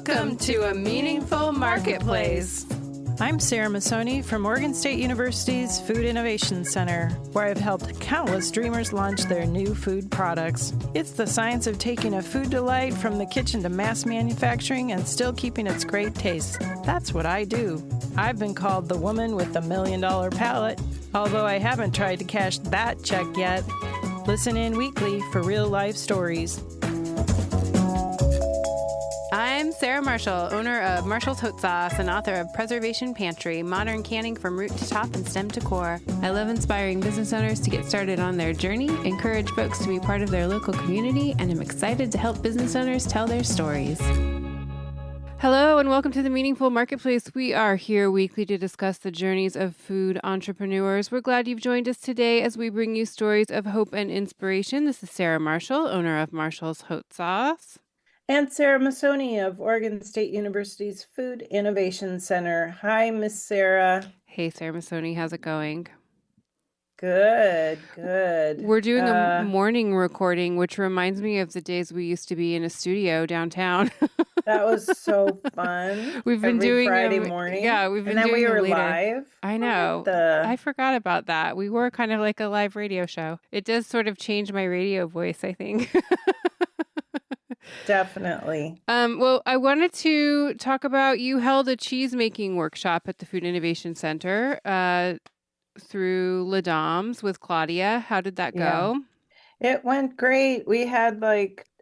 Welcome to A Meaningful Marketplace. I'm Sarah Masoni from Oregon State University's Food Innovation Center, where I've helped countless dreamers launch their new food products. It's the science of taking a food delight from the kitchen to mass manufacturing and still keeping its great taste. That's what I do. I've been called the woman with the $1 million palate, although I haven't tried to cash that check yet. Listen in weekly for real-life stories. I'm Sarah Marshall, owner of Marshall's Haute Sauce and author of Preservation Pantry, modern canning from root to top and stem to core. I love inspiring business owners to get started on their journey, encourage folks to be part of their local community, and I'm excited to help business owners tell their stories. Hello and welcome to the Meaningful Marketplace. We are here weekly to discuss the journeys of food entrepreneurs. We're glad you've joined us today as we bring you stories of hope and inspiration. This is Sarah Marshall, owner of Marshall's Haute Sauce. And Sarah Masoni of Oregon State University's Food Innovation Center. Hi, Miss Sarah. Hey, Sarah Masoni. How's it going? Good. We're doing a morning recording, which reminds me of the days we used to be in a studio downtown. That was so fun. We've been doing Friday morning. Yeah, we've been and then doing we were later. live. I know. I forgot about that. We were kind of like a live radio show. It does sort of change my radio voice, I think. Definitely. Well, I wanted to talk about, you held a cheese making workshop at the Food Innovation Center through Les Dames with Claudia. How did that go? Yeah. It went great. We had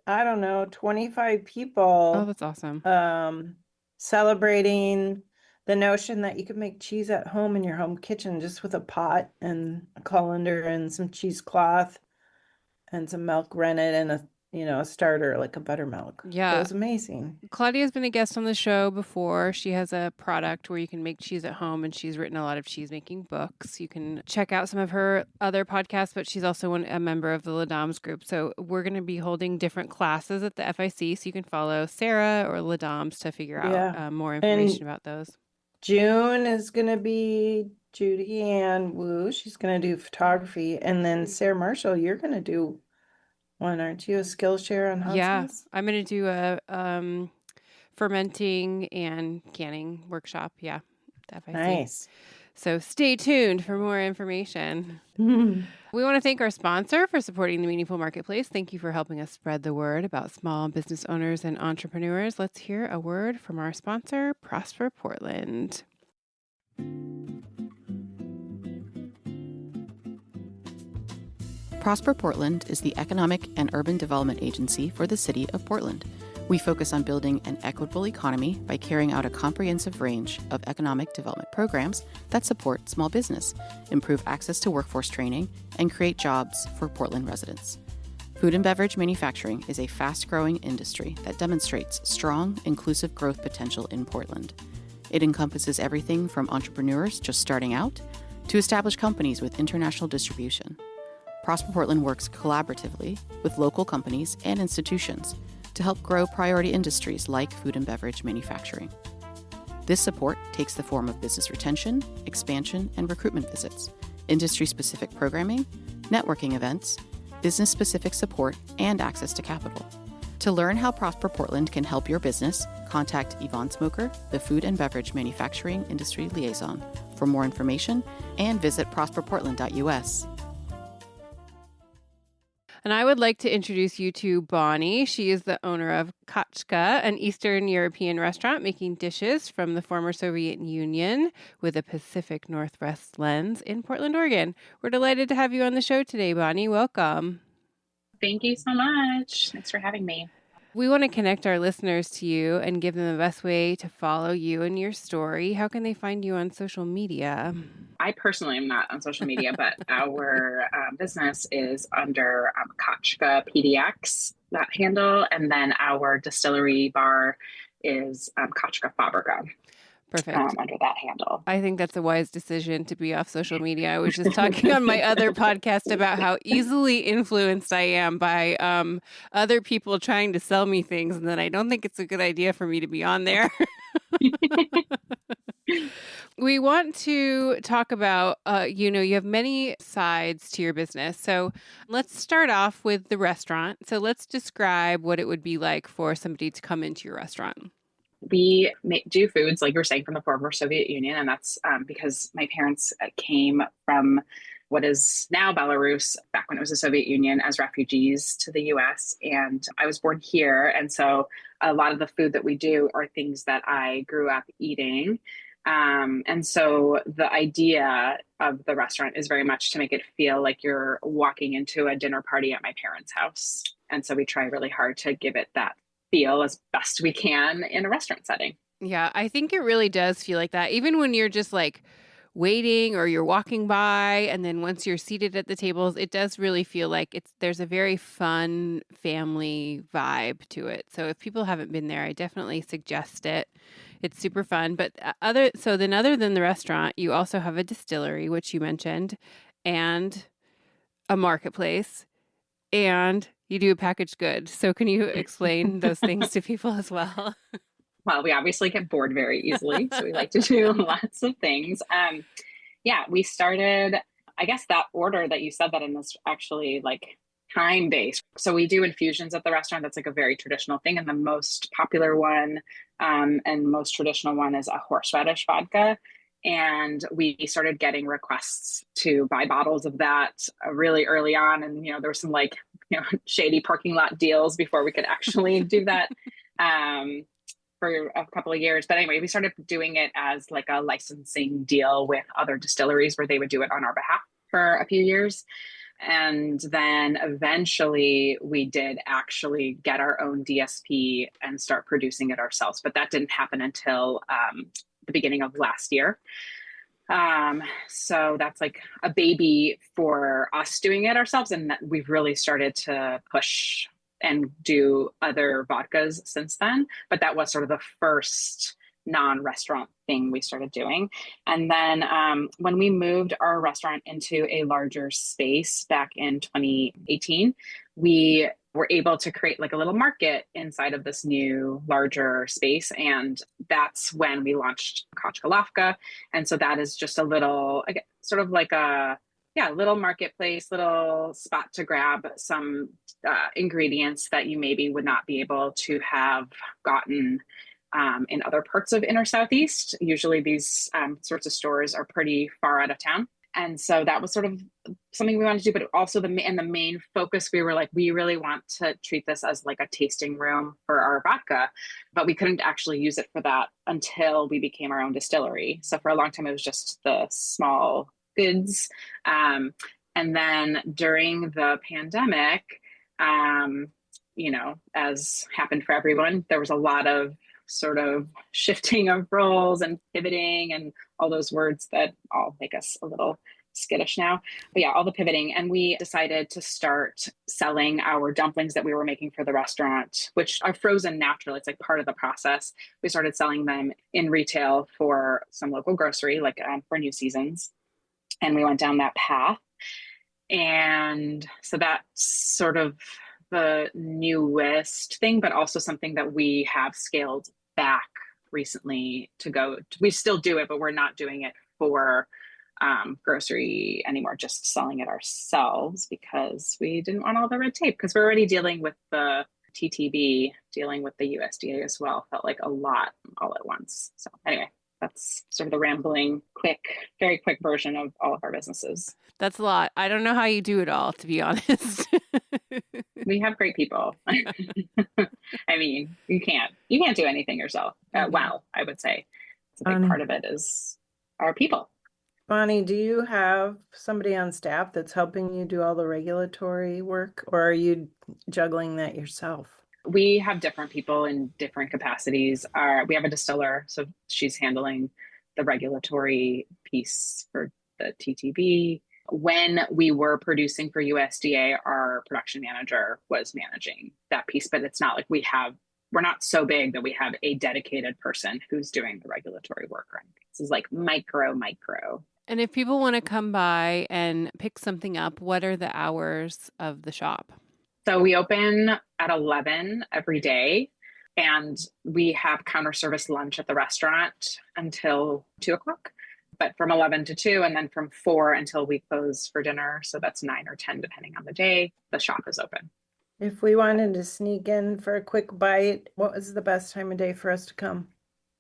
25 people. Oh, that's awesome. Celebrating the notion that you could make cheese at home in your home kitchen just with a pot and a colander and some cheesecloth and some milk rennet and a starter like a buttermilk. Yeah. It was amazing. Claudia's been a guest on the show before. She has a product where you can make cheese at home, and she's written a lot of cheese making books. You can check out some of her other podcasts, but she's also a member of the Les Dames group. So we're going to be holding different classes at the FIC, so you can follow Sarah or Les Dames to figure out more information about those. June is going to be Judy Ann Wu. She's going to do photography. And then Sarah Marshall, you're going to do one, aren't you? A Skillshare on hot sauce? I'm going to do a fermenting and canning workshop. Yeah, definitely. Nice. So stay tuned for more information. We want to thank our sponsor for supporting the Meaningful Marketplace. Thank you for helping us spread the word about small business owners and entrepreneurs. Let's hear a word from our sponsor, Prosper Portland. Prosper Portland is the economic and urban development agency for the city of Portland. We focus on building an equitable economy by carrying out a comprehensive range of economic development programs that support small business, improve access to workforce training, and create jobs for Portland residents. Food and beverage manufacturing is a fast-growing industry that demonstrates strong, inclusive growth potential in Portland. It encompasses everything from entrepreneurs just starting out to established companies with international distribution. Prosper Portland works collaboratively with local companies and institutions to help grow priority industries like food and beverage manufacturing. This support takes the form of business retention, expansion, and recruitment visits, industry-specific programming, networking events, business-specific support, and access to capital. To learn how Prosper Portland can help your business, contact Yvonne Smoker, the Food and Beverage Manufacturing Industry Liaison, for more information, and visit prosperportland.us. And I would like to introduce you to Bonnie. She is the owner of Kachka, an Eastern European restaurant making dishes from the former Soviet Union with a Pacific Northwest lens in Portland, Oregon. We're delighted to have you on the show today, Bonnie. Welcome. Thank you so much. Thanks for having me. We want to connect our listeners to you and give them the best way to follow you and your story. How can they find you on social media? I personally am not on social media, but our business is under Kachka PDX, that handle. And then our distillery bar is Kachka Fabrica. Perfect. Under that handle. I think that's a wise decision to be off social media. I was just talking on my other podcast about how easily influenced I am by other people trying to sell me things. And then I don't think it's a good idea for me to be on there. We want to talk about, you have many sides to your business. So let's start off with the restaurant. So let's describe what it would be like for somebody to come into your restaurant. do foods, like you were saying, from the former Soviet Union. And that's because my parents came from what is now Belarus, back when it was the Soviet Union, as refugees to the US. And I was born here. And so a lot of the food that we do are things that I grew up eating. And so the idea of the restaurant is very much to make it feel like you're walking into a dinner party at my parents' house. And so we try really hard to give it that feel as best we can in a restaurant setting. Yeah, I think it really does feel like that. Even when you're just like waiting or you're walking by, and then once you're seated at the tables, it does really feel like there's a very fun family vibe to it. So if people haven't been there, I definitely suggest it. It's super fun. But other than the restaurant, you also have a distillery, which you mentioned, and a marketplace, and you do a packaged good. So can you explain those things to people as well? Well, we obviously get bored very easily, so we like to do lots of things. We started, I guess that order that you said that in is actually like time-based. So we do infusions at the restaurant. That's like a very traditional thing. And the most popular one and most traditional one is a horseradish vodka. And we started getting requests to buy bottles of that really early on. And, there were some shady parking lot deals before we could actually do that. For a couple of years. But anyway, we started doing it as like a licensing deal with other distilleries where they would do it on our behalf for a few years. And then eventually we did actually get our own DSP and start producing it ourselves. But that didn't happen until the beginning of last year. So that's like a baby for us doing it ourselves. And that we've really started to push and do other vodkas since then. But that was sort of the first non-restaurant thing we started doing. And then when we moved our restaurant into a larger space back in 2018, we were able to create like a little market inside of this new larger space. And that's when we launched Kachka. And so that is just a little, sort of like a little marketplace, little spot to grab some ingredients that you maybe would not be able to have gotten in other parts of Inner Southeast. Usually these sorts of stores are pretty far out of town. And so that was sort of something we wanted to do, but also the main focus, we were like, we really want to treat this as like a tasting room for our vodka, but we couldn't actually use it for that until we became our own distillery. So for a long time, it was just the small goods. And then during the pandemic, as happened for everyone, there was a lot of sort of shifting of roles and pivoting and all those words that all make us a little skittish now. But yeah, all the pivoting. And we decided to start selling our dumplings that we were making for the restaurant, which are frozen naturally. It's like part of the process. We started selling them in retail for some local grocery, like for new seasons. And we went down that path. And so that's sort of the newest thing, but also something that we have scaled back recently we still do it, but we're not doing it for grocery anymore, just selling it ourselves because we didn't want all the red tape, because we're already dealing with the TTB, dealing with the USDA as well. Felt like a lot all at once. So anyway, that's sort of the rambling, very quick version of all of our businesses. That's a lot. I don't know how you do it all, to be honest. We have great people. I mean, you can't do anything yourself. Well, I would say it's a big part of it is our people. Bonnie, do you have somebody on staff that's helping you do all the regulatory work, or are you juggling that yourself? We have different people in different capacities. We have a distiller, so she's handling the regulatory piece for the TTB. When we were producing for USDA, our production manager was managing that piece, but it's not like we're not so big that we have a dedicated person who's doing the regulatory work. Right? This is like micro. And if people want to come by and pick something up, what are the hours of the shop? So we open at 11 every day, and we have counter service lunch at the restaurant until 2:00, but from 11 to 2, and then from 4 until we close for dinner. So that's 9 or 10, depending on the day, the shop is open. If we wanted to sneak in for a quick bite, what was the best time of day for us to come?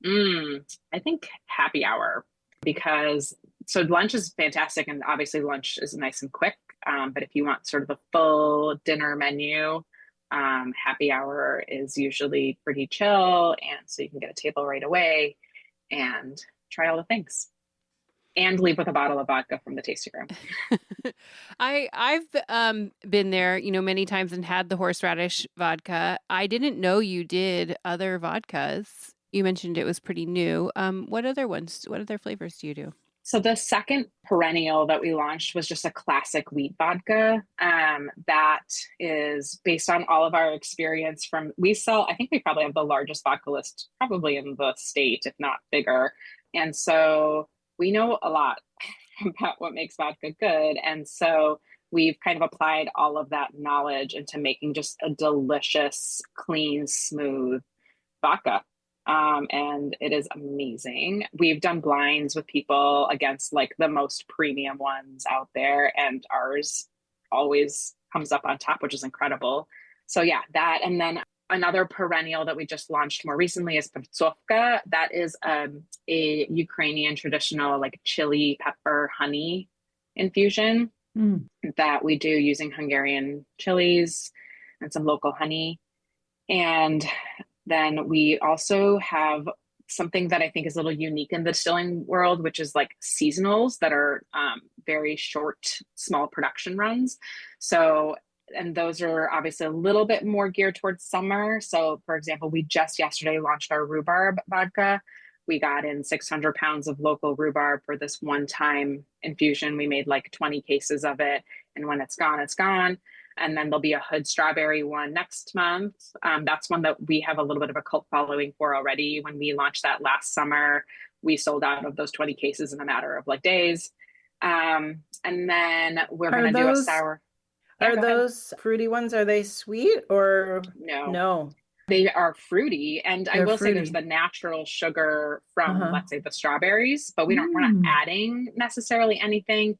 I think happy hour because so lunch is fantastic and obviously lunch is nice and quick. But if you want sort of the full dinner menu, happy hour is usually pretty chill. And so you can get a table right away and try all the things and leave with a bottle of vodka from the tasting room. I've been there, many times and had the horseradish vodka. I didn't know you did other vodkas. You mentioned it was pretty new. What other flavors do you do? So the second perennial that we launched was just a classic wheat vodka. That is based on all of our experience I think we probably have the largest vodka list probably in the state, if not bigger. And so we know a lot about what makes vodka good. And so we've kind of applied all of that knowledge into making just a delicious, clean, smooth vodka. And it is amazing. We've done blinds with people against like the most premium ones out there, and ours always comes up on top, which is incredible. So yeah, that. And then another perennial that we just launched more recently is pertsovka. That is a Ukrainian traditional like chili pepper honey infusion that we do using Hungarian chilies and some local honey. And then we also have something that I think is a little unique in the distilling world, which is like seasonals that are very short, small production runs. So, and those are obviously a little bit more geared towards summer. So for example, we just yesterday launched our rhubarb vodka. We got in 600 pounds of local rhubarb for this one-time infusion. We made like 20 cases of it. And when it's gone, it's gone. And then there'll be a hood strawberry one next month. That's one that we have a little bit of a cult following for already. When we launched that last summer, we sold out of those 20 cases in a matter of like days. And then we're going to do a sour. Are those fruity ones, are they sweet or no? They are fruity. And I will say there's the natural sugar from, let's say, the strawberries, but we're not adding necessarily anything.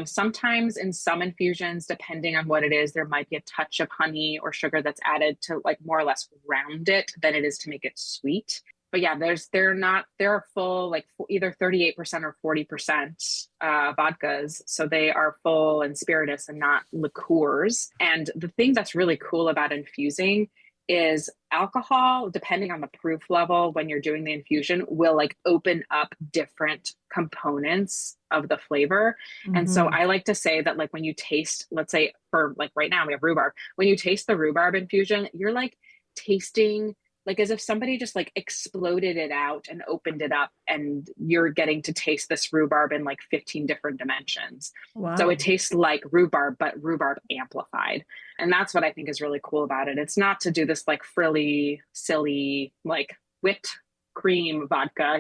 Sometimes in some infusions, depending on what it is, there might be a touch of honey or sugar that's added to like more or less round it than it is to make it sweet. But yeah, they're full, like either 38% or 40% vodkas. So they are full and spirituous and not liqueurs. And the thing that's really cool about infusing is alcohol, depending on the proof level when you're doing the infusion, will like open up different components of the flavor. And so I like to say that like when you taste, let's say for like right now we have rhubarb, when you taste the rhubarb infusion, you're like tasting like as if somebody just like exploded it out and opened it up, and you're getting to taste this rhubarb in like 15 different dimensions. Wow. So it tastes like rhubarb, but rhubarb amplified. And that's what I think is really cool about it. It's not to do this like frilly, silly, like whipped cream vodka,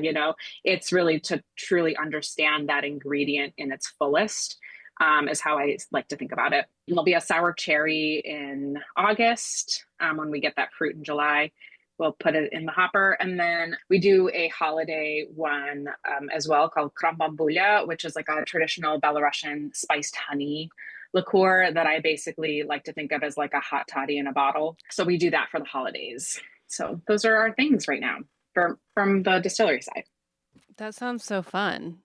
it's really to truly understand that ingredient in its fullest, is how I like to think about it. And there'll be a sour cherry in August, when we get that fruit in July. We'll put it in the hopper. And then we do a holiday one as well called krambambulia, which is like a traditional Belarusian spiced honey liqueur that I basically like to think of as like a hot toddy in a bottle. So we do that for the holidays. So those are our things right now from the distillery side. That sounds so fun.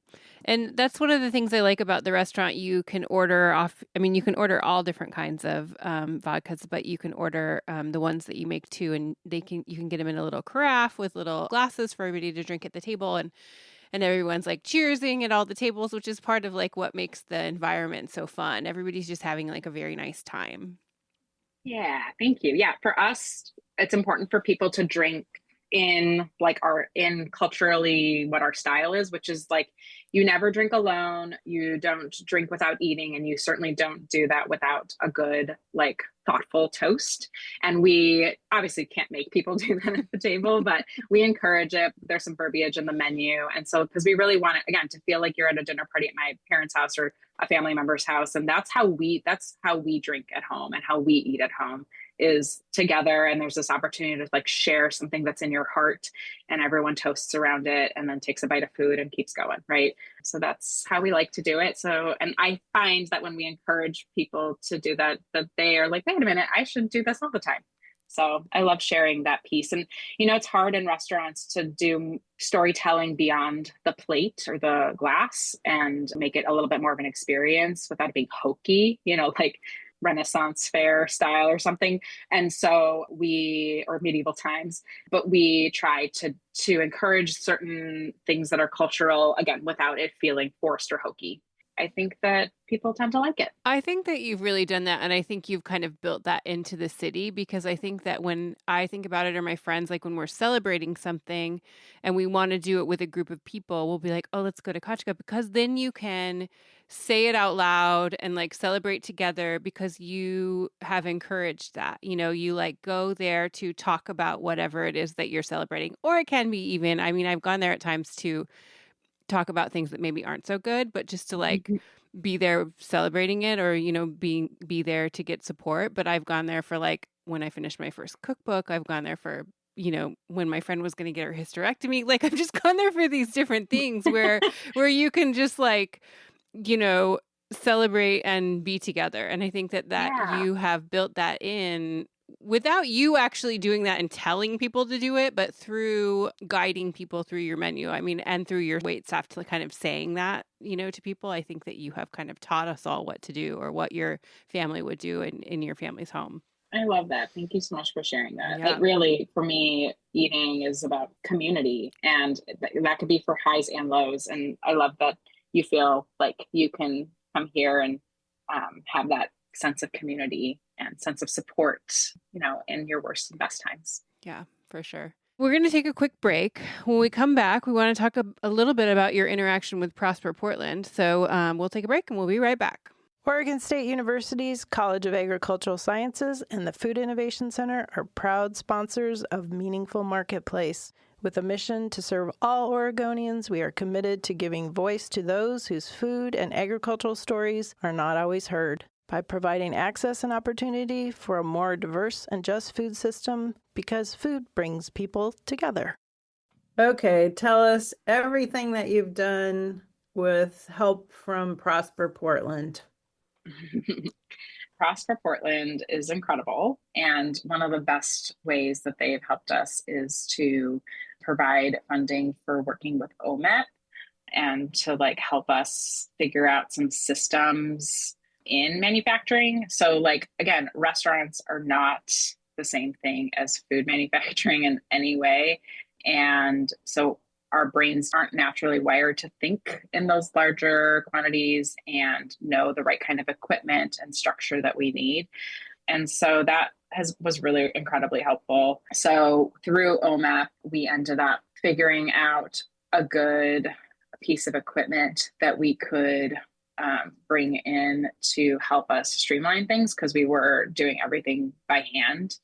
And that's one of the things I like about the restaurant. You can order you can order all different kinds of vodkas, but you can order the ones that you make too. And you can get them in a little carafe with little glasses for everybody to drink at the table. And everyone's like cheersing at all the tables, which is part of like what makes the environment so fun. Everybody's just having like a very nice time. Yeah, thank you. Yeah, for us, it's important for people to drink in culturally what our style is, which is like you never drink alone, you don't drink without eating, and you certainly don't do that without a good like thoughtful toast. And we obviously can't make people do that at the table, but we encourage it. There's some verbiage in the menu. And so because we really want it, again, to feel like you're at a dinner party at my parents' house or a family member's house. And that's how we drink at home and how we eat at home is together. And there's this opportunity to like share something that's in your heart, and everyone toasts around it and then takes a bite of food and keeps going. Right. So that's how we like to do it. So, and I find that when we encourage people to do that, that they are like, wait a minute, I should do this all the time. So I love sharing that piece. And, it's hard in restaurants to do storytelling beyond the plate or the glass and make it a little bit more of an experience without being hokey, like Renaissance fair style or something. And so or medieval times, but we try to encourage certain things that are cultural, again, without it feeling forced or hokey. I think that people tend to like it. I think that you've really done that. And I think you've kind of built that into the city, because I think that when I think about it, or my friends, like when we're celebrating something and we want to do it with a group of people, we'll be like, oh, let's go to Kachka, because then you can say it out loud and like celebrate together, because you have encouraged that. You like go there to talk about whatever it is that you're celebrating. Or it can be even, I've gone there at times to talk about things that maybe aren't so good, but just to like be there celebrating it, or be there to get support. But I've gone there for like when I finished my first cookbook. I've gone there for when my friend was going to get her hysterectomy. Like I've just gone there for these different things where you can just like celebrate and be together. And I think that you have built that in without you actually doing that and telling people to do it, but through guiding people through your menu. And through your wait staff to kind of saying that, to people. I think that you have kind of taught us all what to do, or what your family would do in your family's home. I love that. Thank you so much for sharing that. Yeah. It really, for me, eating is about community, and that could be for highs and lows. And I love that you feel like you can come here and have that sense of community and sense of support, in your worst and best times. Yeah, for sure. We're going to take a quick break. When we come back, we want to talk a little bit about your interaction with Prosper Portland. So we'll take a break and we'll be right back. Oregon State University's College of Agricultural Sciences and the Food Innovation Center are proud sponsors of Meaningful Marketplace. With a mission to serve all Oregonians, we are committed to giving voice to those whose food and agricultural stories are not always heard. By providing access and opportunity for a more diverse and just food system, because food brings people together. Okay, tell us everything that you've done with help from Prosper Portland. Prosper Portland is incredible. And one of the best ways that they've helped us is to provide funding for working with OMET and to like help us figure out some systems in manufacturing. So like, again, restaurants are not the same thing as food manufacturing in any way. And so our brains aren't naturally wired to think in those larger quantities and know the right kind of equipment and structure that we need. And so that was really incredibly helpful. So through OMAP, we ended up figuring out a good piece of equipment that we could bring in to help us streamline things, because we were doing everything by hand,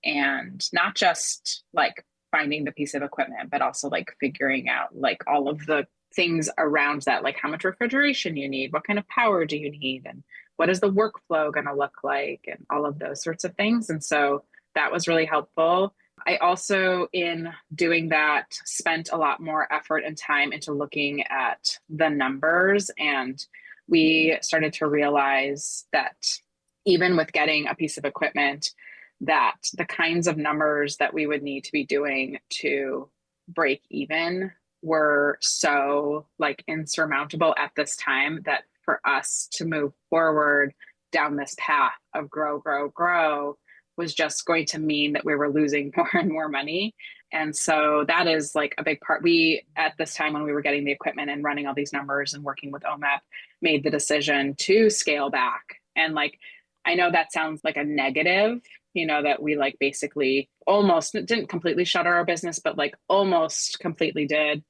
and not just like finding the piece of equipment, but also like figuring out like all of the things around that, like how much refrigeration you need, what kind of power do you need, and what is the workflow going to look like, and all of those sorts of things. And so that was really helpful. I also, in doing that, spent a lot more effort and time into looking at the numbers, and we started to realize that even with getting a piece of equipment, that the kinds of numbers that we would need to be doing to break even were so like insurmountable at this time, that for us to move forward down this path of grow was just going to mean that we were losing more and more money. And so that is like a big part. We, at this time when we were getting the equipment and running all these numbers and working with OMAP, made the decision to scale back. And like, I know that sounds like a negative, that we like basically almost didn't completely shutter our business, but like almost completely did.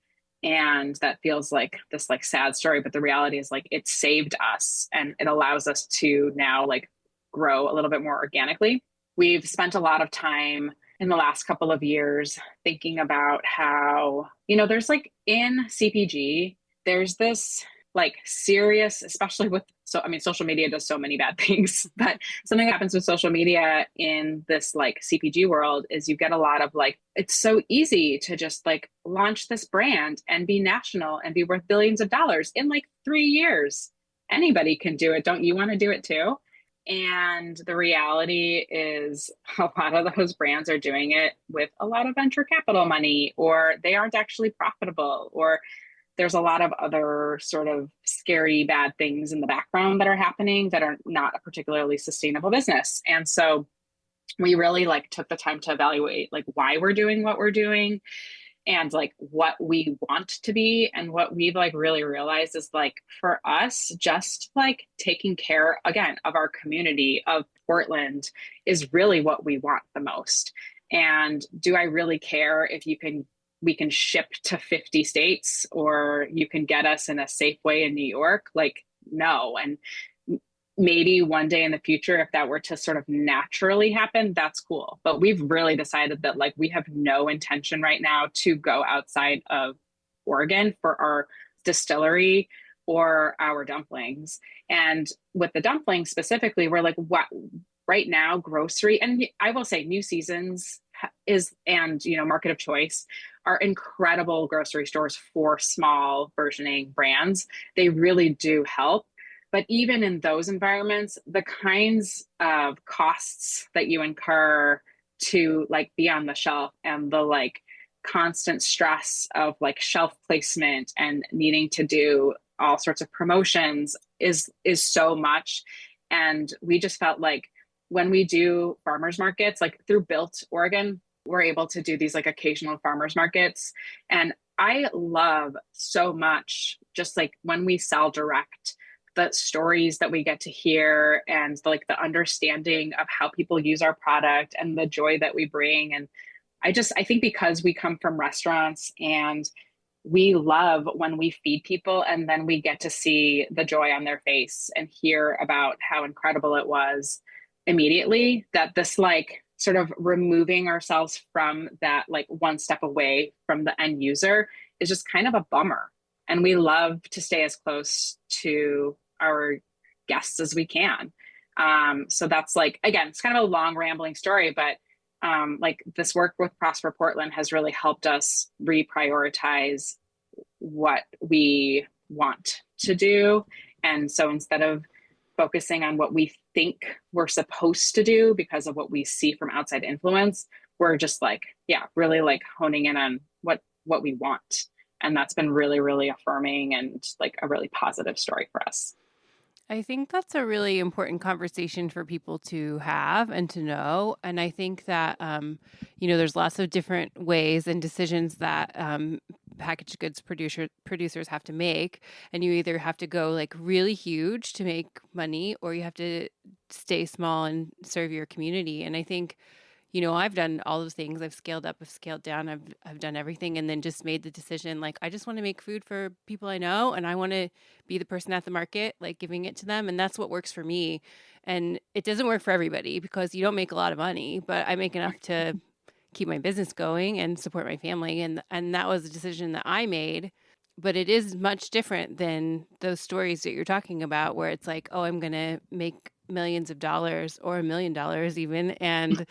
And that feels like this like sad story, but the reality is like it saved us, and it allows us to now like grow a little bit more organically. We've spent a lot of time in the last couple of years thinking about how, there's like in CPG, there's this like serious, especially with, social media does so many bad things, but something that happens with social media in this like CPG world is you get a lot of like, it's so easy to just like launch this brand and be national and be worth billions of dollars in like 3 years. Anybody can do it. Don't you want to do it too? And the reality is a lot of those brands are doing it with a lot of venture capital money, or they aren't actually profitable, or there's a lot of other sort of scary, bad things in the background that are happening that are not a particularly sustainable business. And so we really like took the time to evaluate like why we're doing what we're doing and like what we want to be. And what we've like really realized is like for us, just like taking care again of our community of Portland is really what we want the most. And do I really care if we can ship to 50 states or you can get us in a safe way in New York? Like, no. And maybe one day in the future, if that were to sort of naturally happen, that's cool. But we've really decided that like we have no intention right now to go outside of Oregon for our distillery or our dumplings. And with the dumplings specifically, we're like, what right now, grocery, and I will say New Seasons is, and, you know, Market of Choice are incredible grocery stores for small versioning brands. They really do help. But even in those environments, the kinds of costs that you incur to like be on the shelf and the like constant stress of like shelf placement and needing to do all sorts of promotions is so much. And we just felt like when we do farmers markets, like through Built Oregon, we're able to do these like occasional farmers markets. And I love so much just like when we sell direct, the stories that we get to hear and like the understanding of how people use our product and the joy that we bring. And I think because we come from restaurants and we love when we feed people and then we get to see the joy on their face and hear about how incredible it was immediately, that this like sort of removing ourselves from that, like one step away from the end user is just kind of a bummer. And we love to stay as close to our guests as we can. So that's like, again, it's kind of a long rambling story, but like this work with Prosper Portland has really helped us reprioritize what we want to do. And so instead of focusing on what we think we're supposed to do because of what we see from outside influence, we're just like, yeah, really like honing in on what we want. And that's been really, really affirming and like a really positive story for us. I think that's a really important conversation for people to have and to know. And I think that, there's lots of different ways and decisions that packaged goods producers have to make. And you either have to go like really huge to make money, or you have to stay small and serve your community. And I think, I've done all those things. I've scaled up, I've scaled down, I've done everything, and then just made the decision, like, I just want to make food for people I know, and I want to be the person at the market, like giving it to them. And that's what works for me. And it doesn't work for everybody because you don't make a lot of money, but I make enough to keep my business going and support my family. And that was a decision that I made. But it is much different than those stories that you're talking about, where it's like, oh, I'm going to make millions of dollars or $1 million even, and,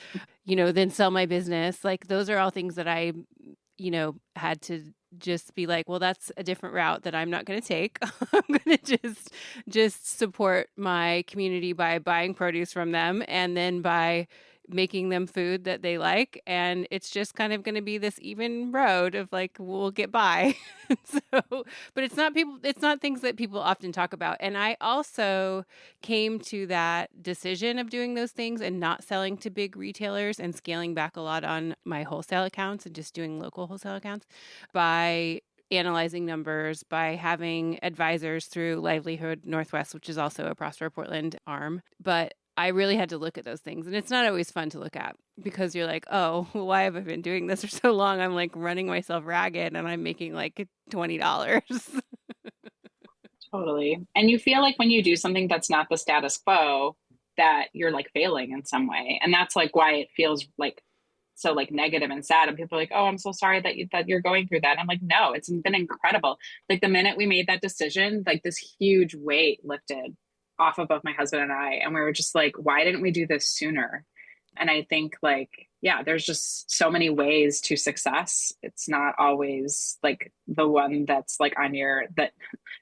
then sell my business. Like, those are all things that I, had to just be like, well, that's a different route that I'm not going to take. I'm going to just support my community by buying produce from them and then by making them food that they like. And it's just kind of going to be this even road of like, we'll get by. But it's not things that people often talk about. And I also came to that decision of doing those things and not selling to big retailers and scaling back a lot on my wholesale accounts and just doing local wholesale accounts by analyzing numbers, by having advisors through Livelihood Northwest, which is also a Prosper Portland arm. But I really had to look at those things. And it's not always fun to look at because you're like, oh, well, why have I been doing this for so long? I'm like running myself ragged and I'm making like $20. Totally. And you feel like when you do something that's not the status quo, that you're like failing in some way. And that's like why it feels like so like negative and sad. And people are like, oh, I'm so sorry that you're going through that. And I'm like, no, it's been incredible. Like the minute we made that decision, like this huge weight lifted off of both my husband and I. And we were just like, why didn't we do this sooner? And I think like, yeah, there's just so many ways to success. It's not always like the one that's like on that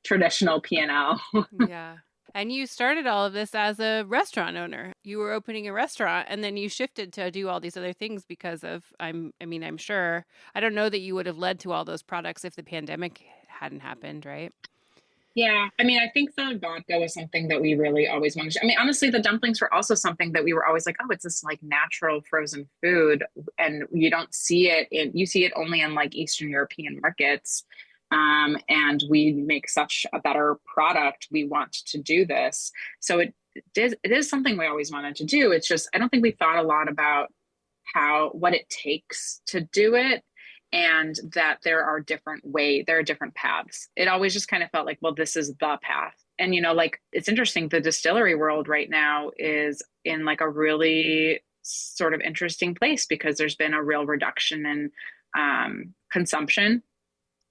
traditional P&L. Yeah. And you started all of this as a restaurant owner. You were opening a restaurant and then you shifted to do all these other things because of, I'm sure, I don't know that you would have led to all those products if the pandemic hadn't happened, right? Yeah. I mean, I think the vodka was something that we really always wanted to. I mean, honestly, the dumplings were also something that we were always like, oh, it's this like natural frozen food. And you don't see it you see it only in like Eastern European markets. And we make such a better product. We want to do this. So it is something we always wanted to do. It's just, I don't think we thought a lot about what it takes to do it. And that there are different paths. It always just kind of felt like, well, this is the path. And, like, it's interesting. The distillery world right now is in like a really sort of interesting place because there's been a real reduction in consumption.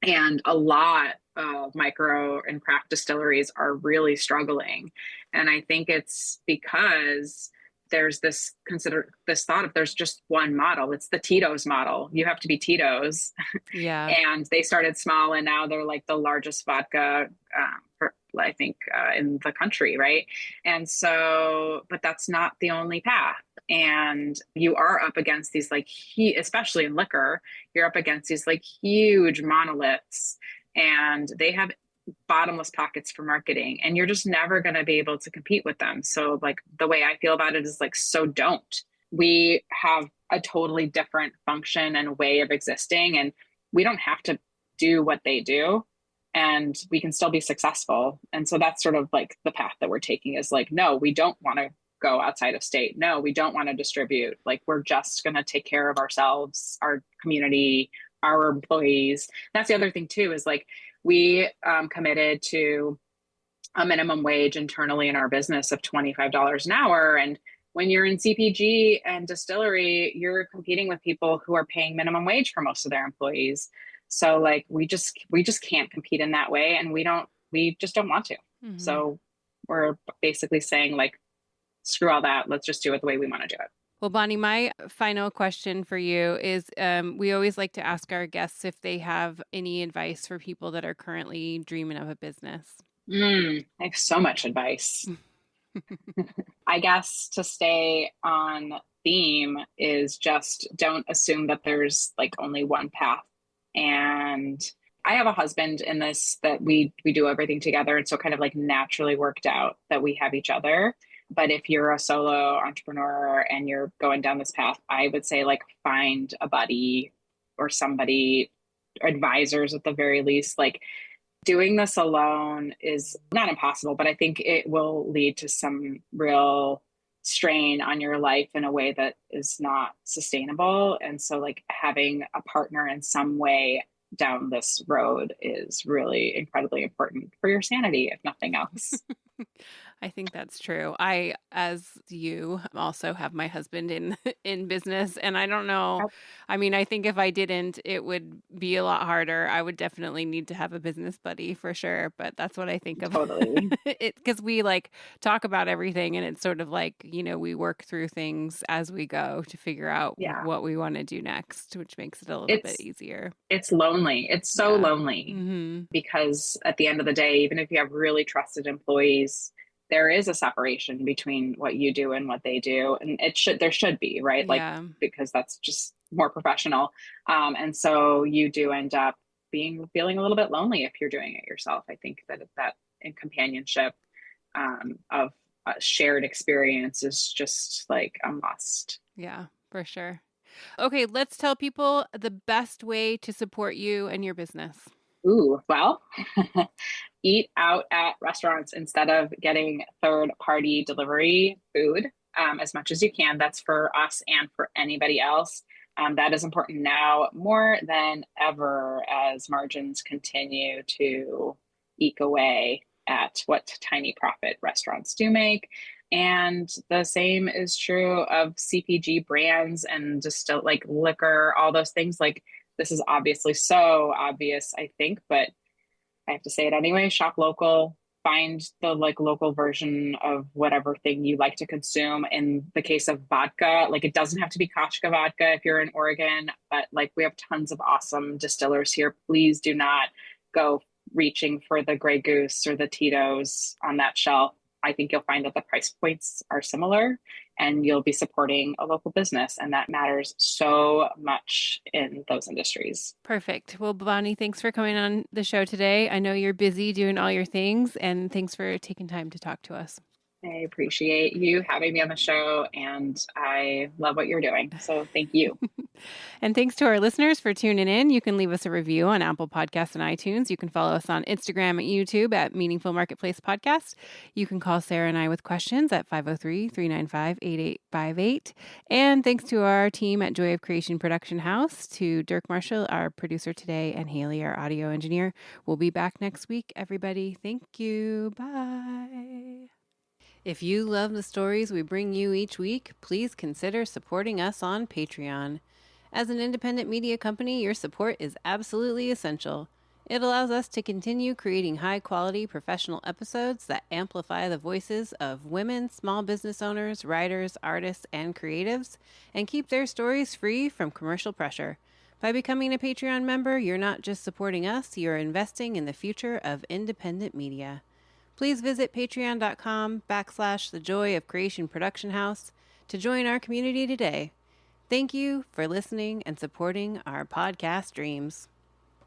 And a lot of micro and craft distilleries are really struggling. And I think it's because there's this thought of there's just one model. It's the Tito's model. You have to be Tito's. Yeah. And they started small and now they're like the largest vodka, in the country. Right. And so, but that's not the only path. And you are up against these especially in liquor, you're up against these like huge monoliths and they have bottomless pockets for marketing and you're just never going to be able to compete with them. So like the way I feel about it is like, so don't. We have a totally different function and way of existing and we don't have to do what they do and we can still be successful. And so that's sort of like the path that we're taking is like, no, we don't want to go outside of state. No, we don't want to distribute. Like we're just going to take care of ourselves, our community, our employees. That's the other thing too, is like, we committed to a minimum wage internally in our business of $25 an hour. And when you're in CPG and distillery, you're competing with people who are paying minimum wage for most of their employees. So like, we just can't compete in that way. And we just don't want to. Mm-hmm. So we're basically saying like, screw all that. Let's just do it the way we want to do it. Well, Bonnie, my final question for you is we always like to ask our guests if they have any advice for people that are currently dreaming of a business. I have so much advice. I guess to stay on theme is just don't assume that there's like only one path. And I have a husband in this that we do everything together. And so kind of like naturally worked out that we have each other. But if you're a solo entrepreneur and you're going down this path, I would say like find a buddy or somebody, advisors at the very least. Like doing this alone is not impossible, but I think it will lead to some real strain on your life in a way that is not sustainable. And so like having a partner in some way down this road is really incredibly important for your sanity, if nothing else. I think that's true. I, as you, also have my husband in business, and I don't know. I mean, I think if I didn't, it would be a lot harder. I would definitely need to have a business buddy for sure. But that's what I think of. Totally. Because we like talk about everything, and it's sort of like, we work through things as we go to figure out what we want to do next, which makes it a little bit easier. It's lonely. It's so lonely because at the end of the day, even if you have really trusted employees, there is a separation between what you do and what they do. And there should be, right? Like, because that's just more professional. And so you do end up feeling a little bit lonely if you're doing it yourself. I think that in companionship of a shared experience is just like a must. Yeah, for sure. Okay, let's tell people the best way to support you and your business. Ooh, well, eat out at restaurants instead of getting third-party delivery food as much as you can. That's for us and for anybody else. That is important now more than ever as margins continue to eke away at what tiny profit restaurants do make. And the same is true of CPG brands and just like liquor, all those things. Like, this is obviously so obvious, I think, but I have to say it anyway. Shop local, find the like local version of whatever thing you like to consume. In the case of vodka, like it doesn't have to be Kachka vodka if you're in Oregon, but like we have tons of awesome distillers here. Please do not go reaching for the Grey Goose or the Tito's on that shelf. I think you'll find that the price points are similar and you'll be supporting a local business. And that matters so much in those industries. Perfect. Well, Bonnie, thanks for coming on the show today. I know you're busy doing all your things, and thanks for taking time to talk to us. I appreciate you having me on the show, and I love what you're doing. So thank you. And thanks to our listeners for tuning in. You can leave us a review on Apple Podcasts and iTunes. You can follow us on Instagram and YouTube at Meaningful Marketplace Podcast. You can call Sarah and I with questions at 503-395-8858. And thanks to our team at Joy of Creation Production House, to Dirk Marshall, our producer today, and Haley, our audio engineer. We'll be back next week, everybody. Thank you. Bye. If you love the stories we bring you each week, please consider supporting us on Patreon. As an independent media company, your support is absolutely essential. It allows us to continue creating high-quality professional episodes that amplify the voices of women, small business owners, writers, artists, and creatives, and keep their stories free from commercial pressure. By becoming a Patreon member, you're not just supporting us, you're investing in the future of independent media. Please visit patreon.com/The Joy of Creation Production House to join our community today. Thank you for listening and supporting our podcast dreams.